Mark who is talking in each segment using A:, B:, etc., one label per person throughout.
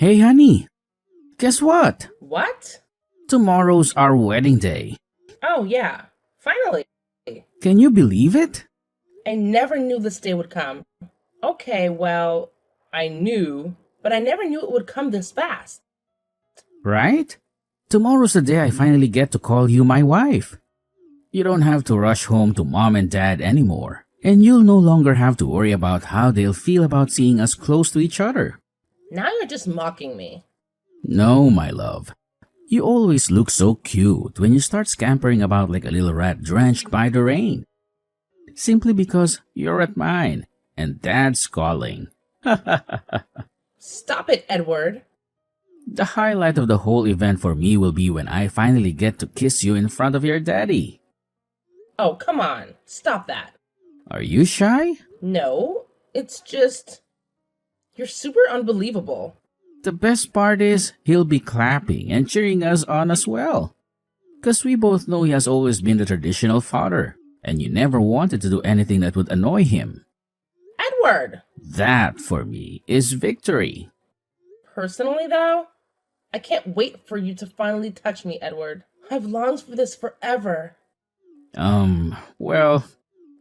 A: Hey, honey, guess what?
B: What?
A: Tomorrow's our wedding day.
B: Oh, yeah. Finally.
A: Can you believe it?
B: I never knew this day would come. Okay, well, I knew, but I never knew it would come this fast.
A: Right? Tomorrow's the day I finally get to call you my wife. You don't have to rush home to mom and dad anymore. And you'll no longer have to worry about how they'll feel about seeing us close to each other.
B: Now you're just mocking me.
A: No, my love. You always look so cute when you start scampering about like a little rat drenched by the rain. Simply because you're at mine and dad's calling.
B: Stop it, Edward.
A: The highlight of the whole event for me will be when I finally get to kiss you in front of your daddy.
B: Oh, come on. Stop that.
A: Are you shy?
B: No, it's just... You're super unbelievable.
A: The best part is he'll be clapping and cheering us on as well. 'Cause we both know he has always been the traditional father, and you never wanted to do anything that would annoy him.
B: Edward!
A: That, for me, is victory.
B: Personally, though, I can't wait for you to finally touch me, Edward. I've longed for this forever.
A: Well,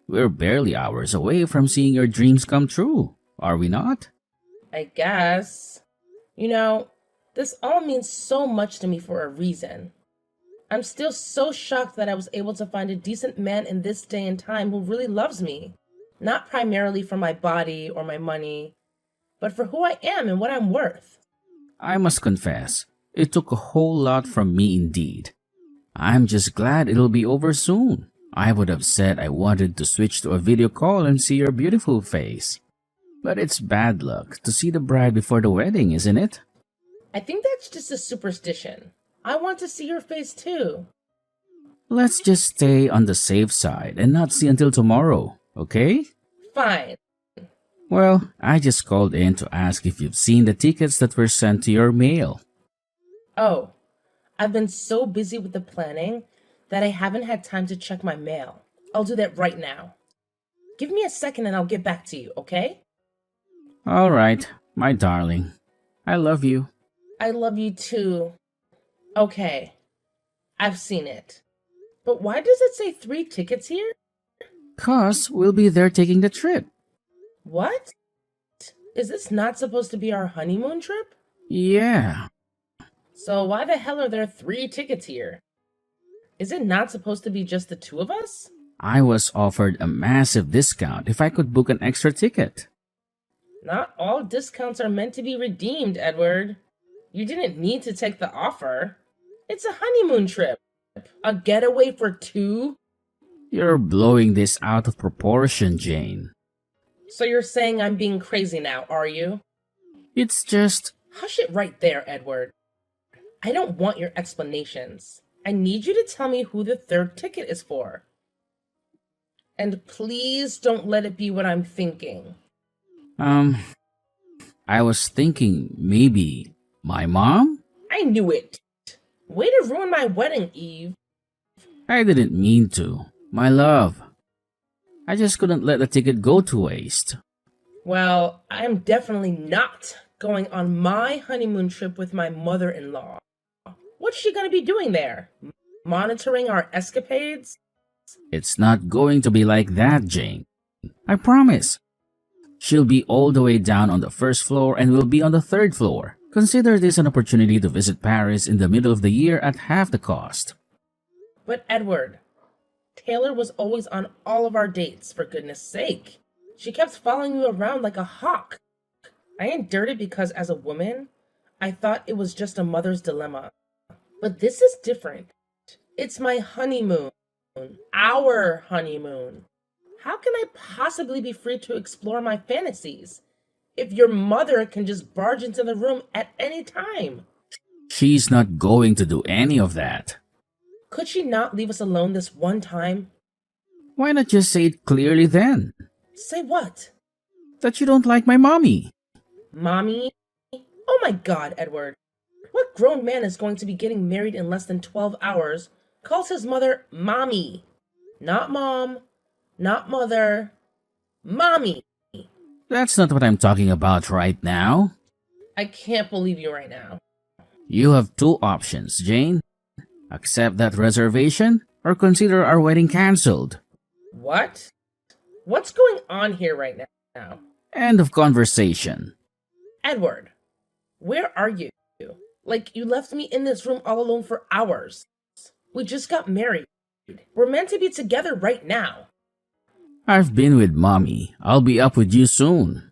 A: we're barely hours away from seeing your dreams come true, are we not?
B: I guess. You know, this all means so much to me for a reason. I'm still so shocked that I was able to find a decent man in this day and time who really loves me. Not primarily for my body or my money, but for who I am and what I'm worth.
A: I must confess, it took a whole lot from me indeed. I'm just glad it'll be over soon. I would have said I wanted to switch to a video call and see your beautiful face. But it's bad luck to see the bride before the wedding, isn't it?
B: I think that's just a superstition. I want to see your face too.
A: Let's just stay on the safe side and not see until tomorrow, okay?
B: Fine.
A: Well, I just called in to ask if you've seen the tickets that were sent to your mail.
B: Oh, I've been so busy with the planning that I haven't had time to check my mail. I'll do that right now. Give me a second and I'll get back to you, okay?
A: All right, my darling. I love you.
B: I love you too. Okay, I've seen it. But why does it say 3 tickets here?
A: 'Cause we'll be there taking the trip.
B: What? Is this not supposed to be our honeymoon trip?
A: Yeah.
B: So why the hell are there 3 tickets here? Is it not supposed to be just the 2 of us?
A: I was offered a massive discount if I could book an extra ticket.
B: Not all discounts are meant to be redeemed, Edward. You didn't need to take the offer. It's a honeymoon trip. A getaway for 2?
A: You're blowing this out of proportion, Jane.
B: So you're saying I'm being crazy now, are you?
A: It's just...
B: Hush it right there, Edward. I don't want your explanations. I need you to tell me who the 3rd ticket is for. And please don't let it be what I'm thinking.
A: I was thinking maybe my mom?
B: I knew it. Way to ruin my wedding, Eve.
A: I didn't mean to. My love. I just couldn't let the ticket go to waste.
B: Well, I am definitely not going on my honeymoon trip with my mother-in-law. What's she gonna be doing there? Monitoring our escapades?
A: It's not going to be like that, Jane. I promise. She'll be all the way down on the 1st floor and we'll be on the 3rd floor. Consider this an opportunity to visit Paris in the middle of the year at half the cost.
B: But Edward, Taylor was always on all of our dates, for goodness sake. She kept following you around like a hawk. I endured it because as a woman, I thought it was just a mother's dilemma. But this is different. It's my honeymoon. Our honeymoon. How can I possibly be free to explore my fantasies if your mother can just barge into the room at any time?
A: She's not going to do any of that.
B: Could she not leave us alone this one time?
A: Why not just say it clearly then?
B: Say what?
A: That you don't like my mommy.
B: Mommy? Oh my God, Edward. What grown man is going to be getting married in less than 12 hours calls his mother mommy? Not mom, not mother, mommy.
A: That's not what I'm talking about right now.
B: I can't believe you right now.
A: You have two options, Jane. Accept that reservation or consider our wedding cancelled.
B: What? What's going on here right now?
A: End of conversation.
B: Edward, where are you? Like, you left me in this room all alone for hours. We just got married. We're meant to be together right now.
A: I've been with Mommy. I'll be up with you soon.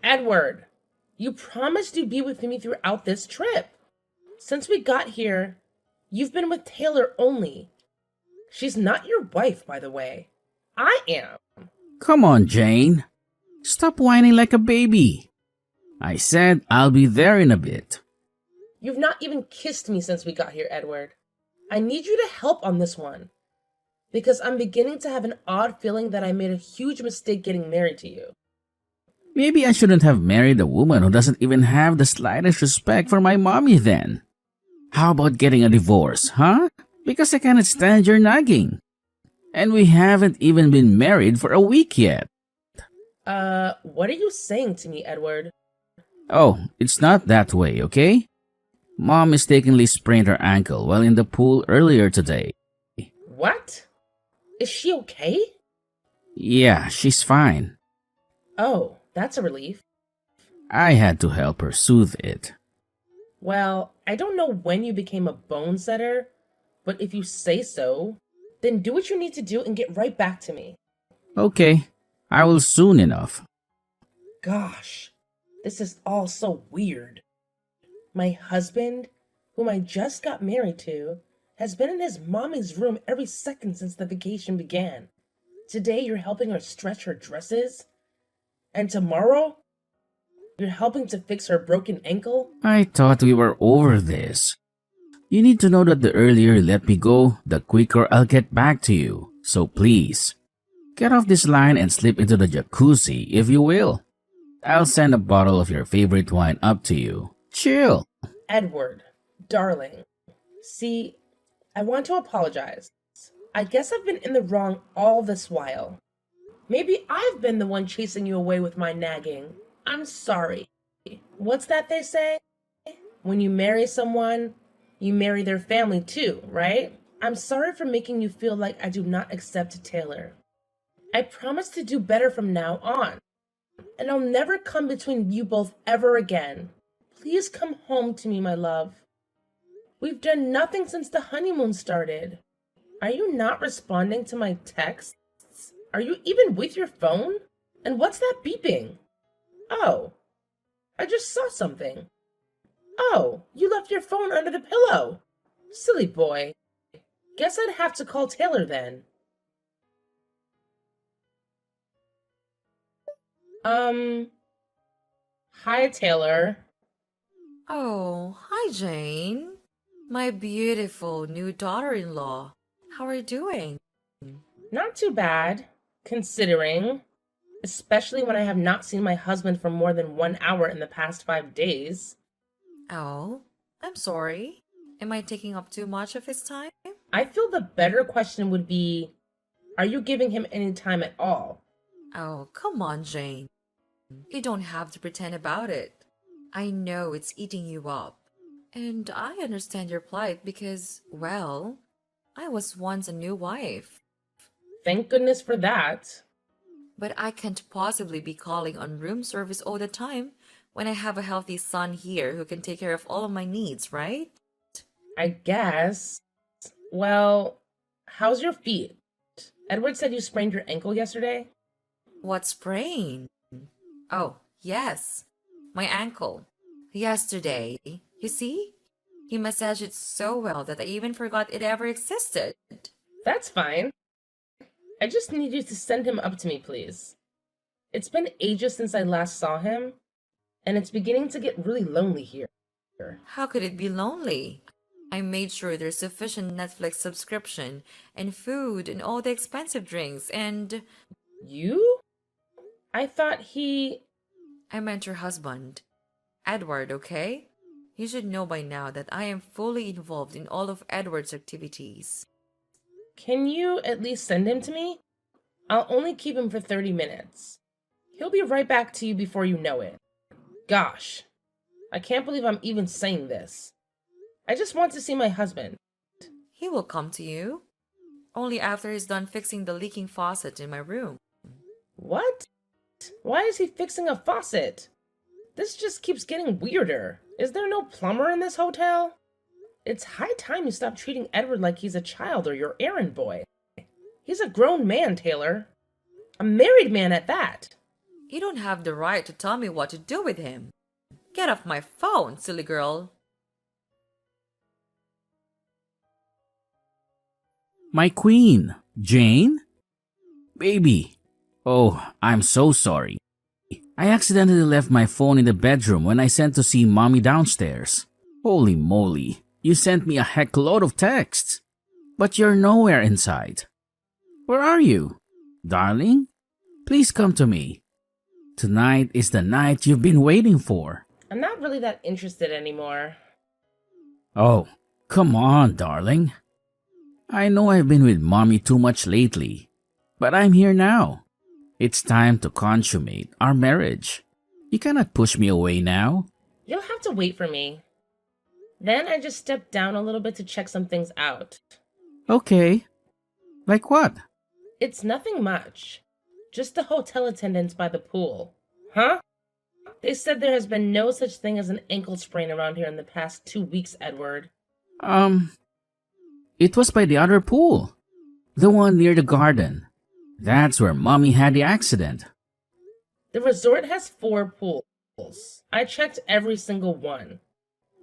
B: Edward, you promised you'd be with me throughout this trip. Since we got here, you've been with Taylor only. She's not your wife, by the way. I am.
A: Come on, Jane. Stop whining like a baby. I said I'll be there in a bit.
B: You've not even kissed me since we got here, Edward. I need you to help on this one. Because I'm beginning to have an odd feeling that I made a huge mistake getting married to you.
A: Maybe I shouldn't have married a woman who doesn't even have the slightest respect for my mommy then. How about getting a divorce, huh? Because I cannot stand your nagging. And we haven't even been married for a week yet.
B: What are you saying to me, Edward?
A: Oh, it's not that way, okay? Mom mistakenly sprained her ankle while in the pool earlier today.
B: What? Is she okay?
A: Yeah, she's fine.
B: Oh, that's a relief.
A: I had to help her soothe it.
B: Well, I don't know when you became a bone setter, but if you say so, then do what you need to do and get right back to me.
A: Okay, I will soon enough.
B: Gosh, this is all so weird. My husband, whom I just got married to, has been in his mommy's room every second since the vacation began. Today you're helping her stretch her dresses, and tomorrow you're helping to fix her broken ankle?
A: I thought we were over this. You need to know that the earlier you let me go, the quicker I'll get back to you. So please, get off this line and slip into the jacuzzi if you will. I'll send a bottle of your favorite wine up to you. Chill.
B: Edward, darling, see, I want to apologize. I guess I've been in the wrong all this while. Maybe I've been the one chasing you away with my nagging. I'm sorry. What's that they say? When you marry someone, you marry their family too, right? I'm sorry for making you feel like I do not accept Taylor. I promise to do better from now on. And I'll never come between you both ever again. Please come home to me, my love. We've done nothing since the honeymoon started. Are you not responding to my texts? Are you even with your phone? And what's that beeping? Oh, I just saw something. Oh, you left your phone under the pillow. Silly boy. Guess I'd have to call Taylor then. Hi, Taylor.
C: Oh, hi, Jane. My beautiful new daughter-in-law. How are you doing?
B: Not too bad, considering, especially when I have not seen my husband for more than 1 hour in the past 5 days.
C: Oh, I'm sorry. Am I taking up too much of his time?
B: I feel the better question would be, are you giving him any time at all?
C: Oh, come on, Jane. You don't have to pretend about it. I know it's eating you up. And I understand your plight because, well, I was once a new wife.
B: Thank goodness for that.
C: But I can't possibly be calling on room service all the time when I have a healthy son here who can take care of all of my needs, right?
B: I guess. Well, how's your feet? Edward said you sprained your ankle yesterday.
C: What sprain? Oh, yes. My ankle. Yesterday. You see? He massaged it so well that I even forgot it ever existed.
B: That's fine. I just need you to send him up to me, please. It's been ages since I last saw him, and it's beginning to get really lonely here.
C: How could it be lonely? I made sure there's sufficient Netflix subscription and food and all the expensive drinks and...
B: You? I thought
C: I meant your husband. Edward, okay? You should know by now that I am fully involved in all of Edward's activities.
B: Can you at least send him to me? I'll only keep him for 30 minutes. He'll be right back to you before you know it. Gosh, I can't believe I'm even saying this. I just want to see my husband.
C: He will come to you. Only after he's done fixing the leaking faucet in my room.
B: What? Why is he fixing a faucet? This just keeps getting weirder. Is there no plumber in this hotel? It's high time you stop treating Edward like he's a child or your errand boy. He's a grown man, Taylor. A married man at that.
C: You don't have the right to tell me what to do with him. Get off my phone, silly girl.
A: My queen, Jane? Baby. Oh, I'm so sorry. I accidentally left my phone in the bedroom when I sent to see mommy downstairs. Holy moly, you sent me a heck load of texts. But you're nowhere inside. Where are you? Darling, please come to me. Tonight is the night you've been waiting for.
B: I'm not really that interested anymore.
A: Oh, come on, darling. I know I've been with mommy too much lately, but I'm here now. It's time to consummate our marriage. You cannot push me away now.
B: You'll have to wait for me. Then I just stepped down a little bit to check some things out.
A: Okay. Like what?
B: It's nothing much. Just the hotel attendants by the pool. Huh? They said there has been no such thing as an ankle sprain around here in the past 2 weeks, Edward.
A: It was by the other pool. The one near the garden. That's where mommy had the accident.
B: The resort has 4 pools. I checked every single one.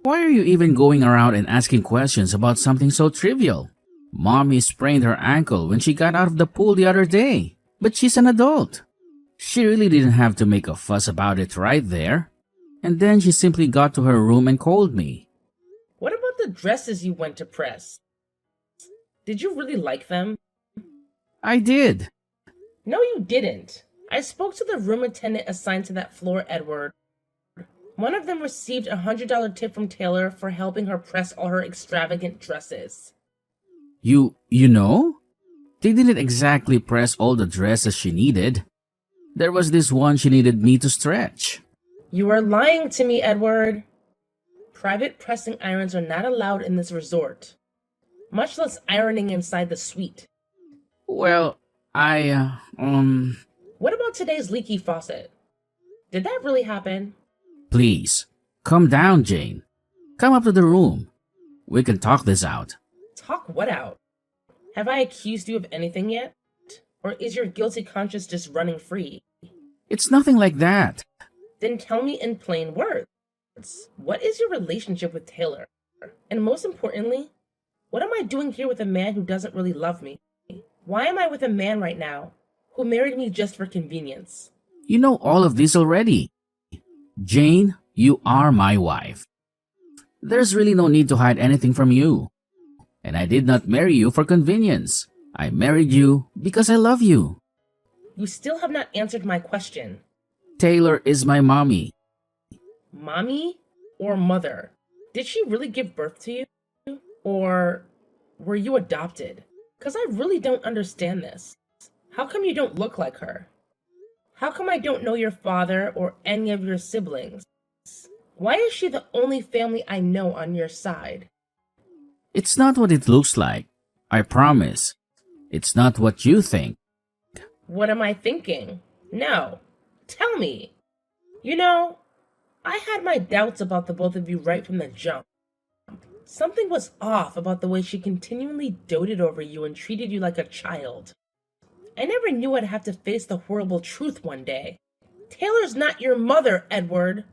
A: Why are you even going around and asking questions about something so trivial? Mommy sprained her ankle when she got out of the pool the other day, but she's an adult. She really didn't have to make a fuss about it right there. And then she simply got to her room and called me.
B: What about the dresses you went to press? Did you really like them?
A: I did.
B: No, you didn't. I spoke to the room attendant assigned to that floor, Edward. One of them received a $100 tip from Taylor for helping her press all her extravagant dresses.
A: You know? They didn't exactly press all the dresses she needed. There was this one she needed me to stretch.
B: You are lying to me, Edward. Private pressing irons are not allowed in this resort, much less ironing inside the suite.
A: Well,
B: What about today's leaky faucet? Did that really happen?
A: Please, come down, Jane. Come up to the room. We can talk this out.
B: Talk what out? Have I accused you of anything yet? Or is your guilty conscience just running free?
A: It's nothing like that.
B: Then tell me in plain words. What is your relationship with Taylor? And most importantly, what am I doing here with a man who doesn't really love me? Why am I with a man right now who married me just for convenience?
A: You know all of this already. Jane, you are my wife. There's really no need to hide anything from you. And I did not marry you for convenience. I married you because I love you.
B: You still have not answered my question.
A: Taylor is my mommy.
B: Mommy or mother? Did she really give birth to you? Or were you adopted? Because I really don't understand this. How come you don't look like her? How come I don't know your father or any of your siblings? Why is she the only family I know on your side?
A: It's not what it looks like. I promise. It's not what you think.
B: What am I thinking? No. Tell me. You know, I had my doubts about the both of you right from the jump. Something was off about the way she continually doted over you and treated you like a child. I never knew I'd have to face the horrible truth one day. Taylor's not your mother, Edward.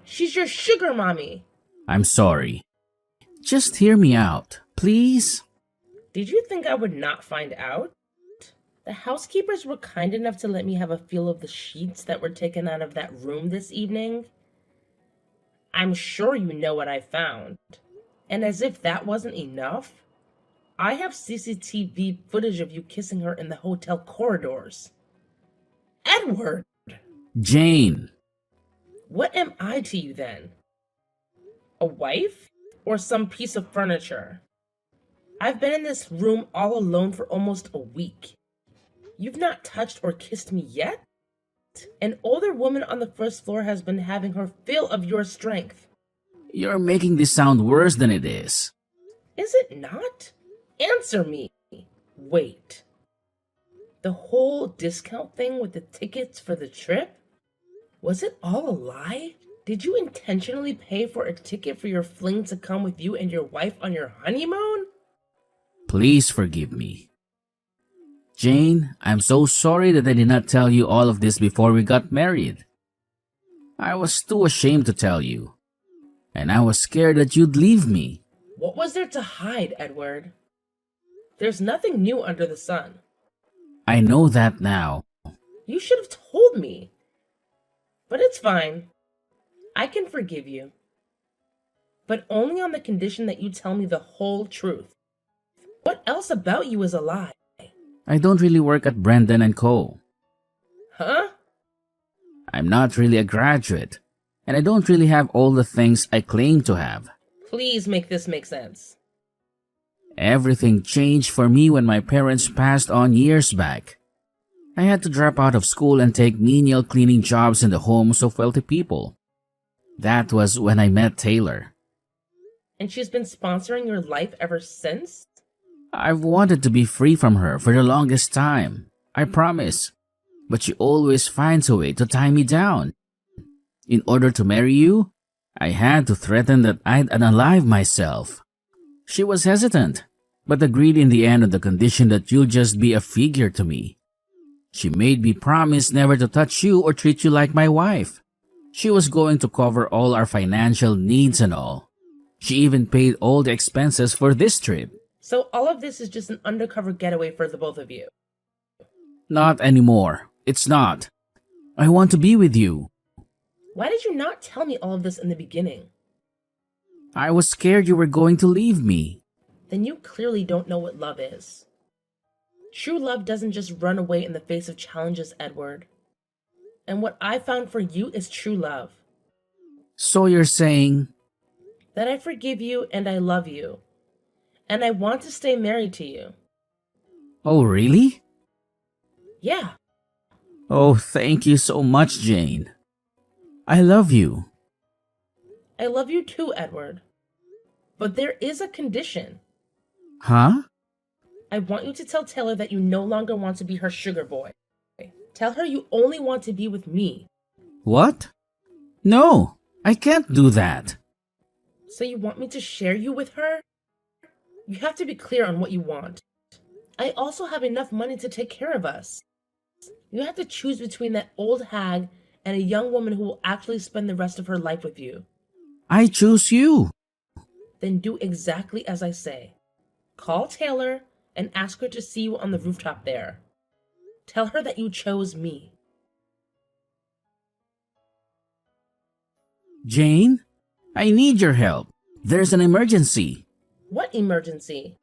B: She's your sugar mommy.
A: I'm sorry. Just hear me out, please.
B: Did you think I would not find out? The housekeepers were kind enough to let me have a feel of the sheets that were taken out of that room this evening. I'm sure you know what I found. And as if that wasn't enough, I have CCTV footage of you kissing her in the hotel corridors. Edward!
A: Jane.
B: What am I to you then? A wife? Or some piece of furniture? I've been in this room all alone for almost a week. You've not touched or kissed me yet? An older woman on the first floor has been having her fill of your strength.
A: You're making this sound worse than it is.
B: Is it not? Answer me. Wait. The whole discount thing with the tickets for the trip? Was it all a lie? Did you intentionally pay for a ticket for your fling to come with you and your wife on your honeymoon?
A: Please forgive me. Jane, I'm so sorry that I did not tell you all of this before we got married. I was too ashamed to tell you. And I was scared that you'd leave me.
B: What was there to hide, Edward? There's nothing new under the sun.
A: I know that now.
B: You should have told me. But it's fine. I can forgive you. But only on the condition that you tell me the whole truth. What else about you is a lie?
A: I don't really work at Brendan and Co.
B: Huh?
A: I'm not really a graduate, and I don't really have all the things I claim to have.
B: Please make this make sense.
A: Everything changed for me when my parents passed on years back. I had to drop out of school and take menial cleaning jobs in the homes of wealthy people. That was when I met Taylor.
B: And she's been sponsoring your life ever since?
A: I've wanted to be free from her for the longest time, I promise. But she always finds a way to tie me down. In order to marry you, I had to threaten that I'd unalive myself. She was hesitant, but agreed in the end on the condition that you'll just be a figure to me. She made me promise never to touch you or treat you like my wife. She was going to cover all our financial needs and all. She even paid all the expenses for this trip.
B: So all of this is just an undercover getaway for the both of you?
A: Not anymore. It's not. I want to be with you.
B: Why did you not tell me all of this in the beginning?
A: I was scared you were going to leave me.
B: Then you clearly don't know what love is. True love doesn't just run away in the face of challenges, Edward. And what I found for you is true love.
A: So you're saying...
B: That I forgive you and I love you. And I want to stay married to you.
A: Oh, really?
B: Yeah.
A: Oh, thank you so much, Jane. I love you.
B: I love you too, Edward. But there is a condition.
A: Huh?
B: I want you to tell Taylor that you no longer want to be her sugar boy. Tell her you only want to be with me.
A: What? No, I can't do that.
B: So you want me to share you with her? You have to be clear on what you want. I also have enough money to take care of us. You have to choose between that old hag and a young woman who will actually spend the rest of her life with you.
A: I choose you.
B: Then do exactly as I say. Call Taylor and ask her to see you on the rooftop there. Tell her that you chose me.
A: Jane, I need your help. There's an emergency.
B: What emergency?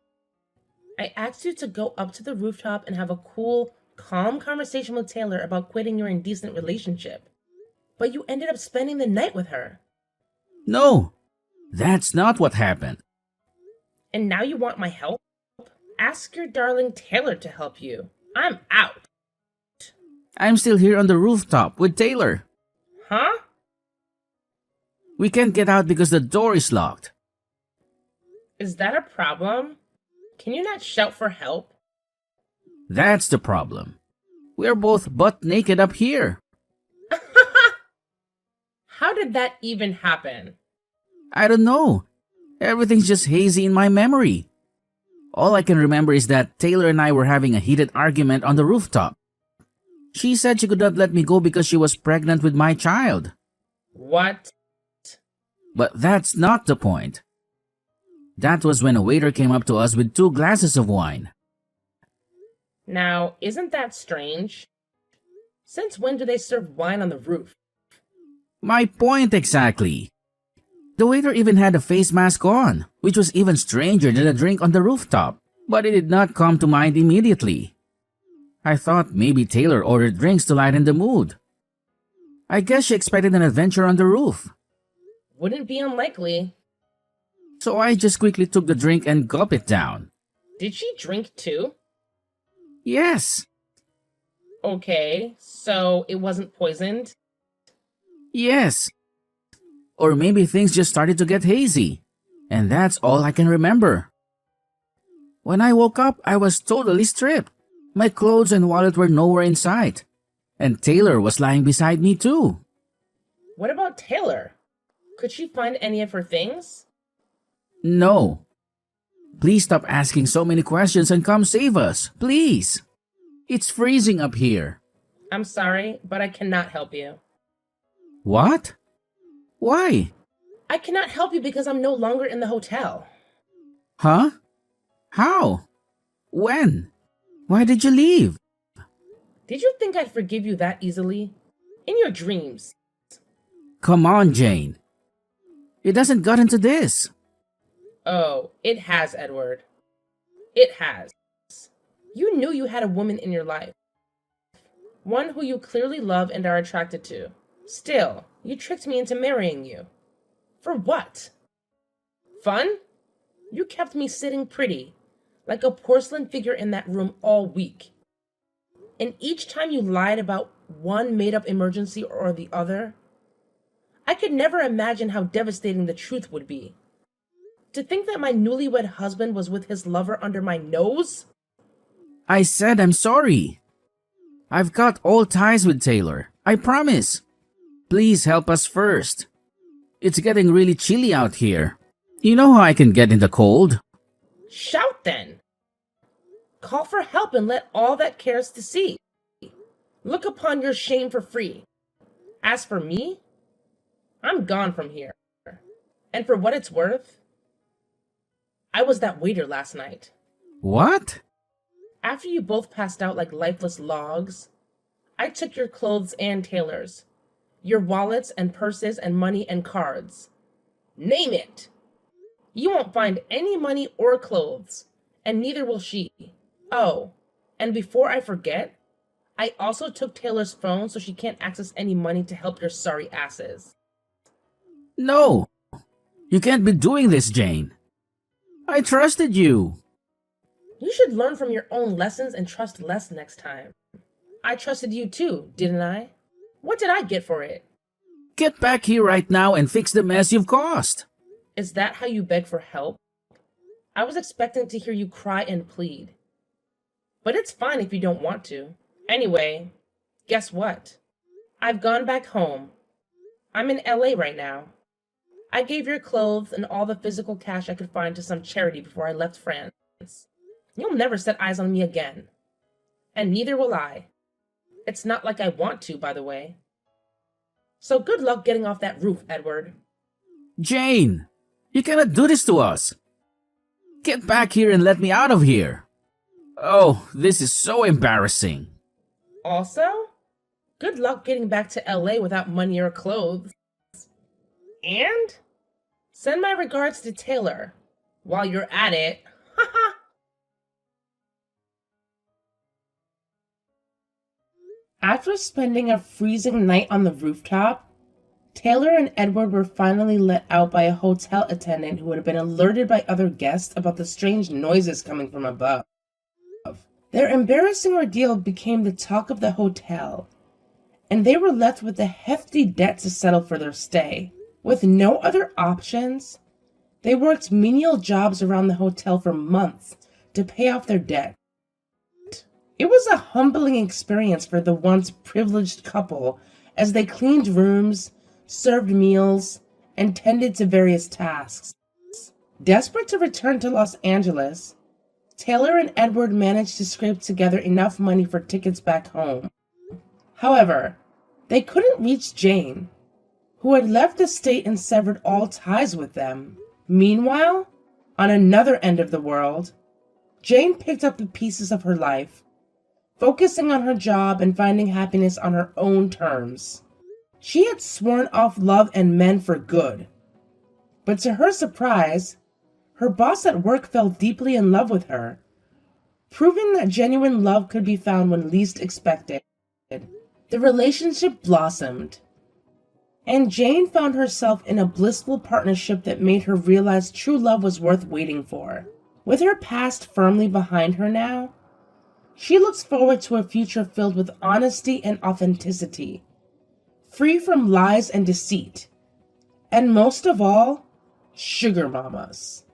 B: I asked you to go up to the rooftop and have a cool, calm conversation with Taylor about quitting your indecent relationship. But you ended up spending the night with her.
A: No, that's not what happened.
B: And now you want my help? Ask your darling Taylor to help you. I'm out.
A: I'm still here on the rooftop with Taylor.
B: Huh?
A: We can't get out because the door is locked.
B: Is that a problem? Can you not shout for help?
A: That's the problem. We're both butt naked up here.
B: How did that even happen?
A: I don't know. Everything's just hazy in my memory. All I can remember is that Taylor and I were having a heated argument on the rooftop. She said she could not let me go because she was pregnant with my child.
B: What?
A: But that's not the point. That was when a waiter came up to us with 2 glasses of wine.
B: Now, isn't that strange? Since when do they serve wine on the roof?
A: My point exactly. The waiter even had a face mask on, which was even stranger than a drink on the rooftop, but it did not come to mind immediately. I thought maybe Taylor ordered drinks to lighten the mood. I guess she expected an adventure on the roof.
B: Wouldn't be unlikely.
A: So I just quickly took the drink and gulped it down.
B: Did she drink too?
A: Yes.
B: Okay, so it wasn't poisoned?
A: Yes. Or maybe things just started to get hazy. And that's all I can remember. When I woke up, I was totally stripped. My clothes and wallet were nowhere in sight. And Taylor was lying beside me too.
B: What about Taylor? Could she find any of her things?
A: No. Please stop asking so many questions and come save us, please. It's freezing up here.
B: I'm sorry, but I cannot help you.
A: What? Why?
B: I cannot help you because I'm no longer in the hotel.
A: Huh? How? When? Why did you leave?
B: Did you think I'd forgive you that easily? In your dreams.
A: Come on, Jane. It hasn't gotten to this.
B: Oh, it has, Edward. It has. You knew you had a woman in your life. One who you clearly love and are attracted to. Still, you tricked me into marrying you. For what? Fun? You kept me sitting pretty, like a porcelain figure in that room all week. And each time you lied about one made-up emergency or the other, I could never imagine how devastating the truth would be. To think that my newlywed husband was with his lover under my nose?
A: I said I'm sorry. I've cut all ties with Taylor. I promise. Please help us first. It's getting really chilly out here. You know how I can get in the cold?
B: Shout then. Call for help and let all that cares to see. Look upon your shame for free. As for me, I'm gone from here. And for what it's worth, I was that waiter last night.
A: What?
B: After you both passed out like lifeless logs, I took your clothes and Taylor's, your wallets and purses and money and cards. Name it. You won't find any money or clothes, and neither will she. Oh, and before I forget, I also took Taylor's phone so she can't access any money to help your sorry asses.
A: No. You can't be doing this, Jane. I trusted you.
B: You should learn from your own lessons and trust less next time. I trusted you too, didn't I? What did I get for it?
A: Get back here right now and fix the mess you've caused.
B: Is that how you beg for help? I was expecting to hear you cry and plead. But it's fine if you don't want to. Anyway, guess what? I've gone back home. I'm in LA right now. I gave your clothes and all the physical cash I could find to some charity before I left France. You'll never set eyes on me again. And neither will I. It's not like I want to, by the way. So good luck getting off that roof, Edward.
A: Jane, you cannot do this to us. Get back here and let me out of here. Oh, this is so embarrassing.
B: Also, good luck getting back to LA without money or clothes. And send my regards to Taylor. While you're at it, haha. After spending a freezing night on the rooftop, Taylor and Edward were finally let out by a hotel attendant who had been alerted by other guests about the strange noises coming from above. Their embarrassing ordeal became the talk of the hotel, and they were left with a hefty debt to settle for their stay. With no other options, they worked menial jobs around the hotel for months to pay off their debt. It was a humbling experience for the once privileged couple as they cleaned rooms, served meals, and tended to various tasks. Desperate to return to Los Angeles, Taylor and Edward managed to scrape together enough money for tickets back home. However, they couldn't reach Jane, who had left the state and severed all ties with them. Meanwhile, on another end of the world, Jane picked up the pieces of her life, focusing on her job and finding happiness on her own terms. She had sworn off love and men for good. But to her surprise, her boss at work fell deeply in love with her, proving that genuine love could be found when least expected. The relationship blossomed, and Jane found herself in a blissful partnership that made her realize true love was worth waiting for. With her past firmly behind her now, she looks forward to a future filled with honesty and authenticity, free from lies and deceit, And most of all, sugar mamas.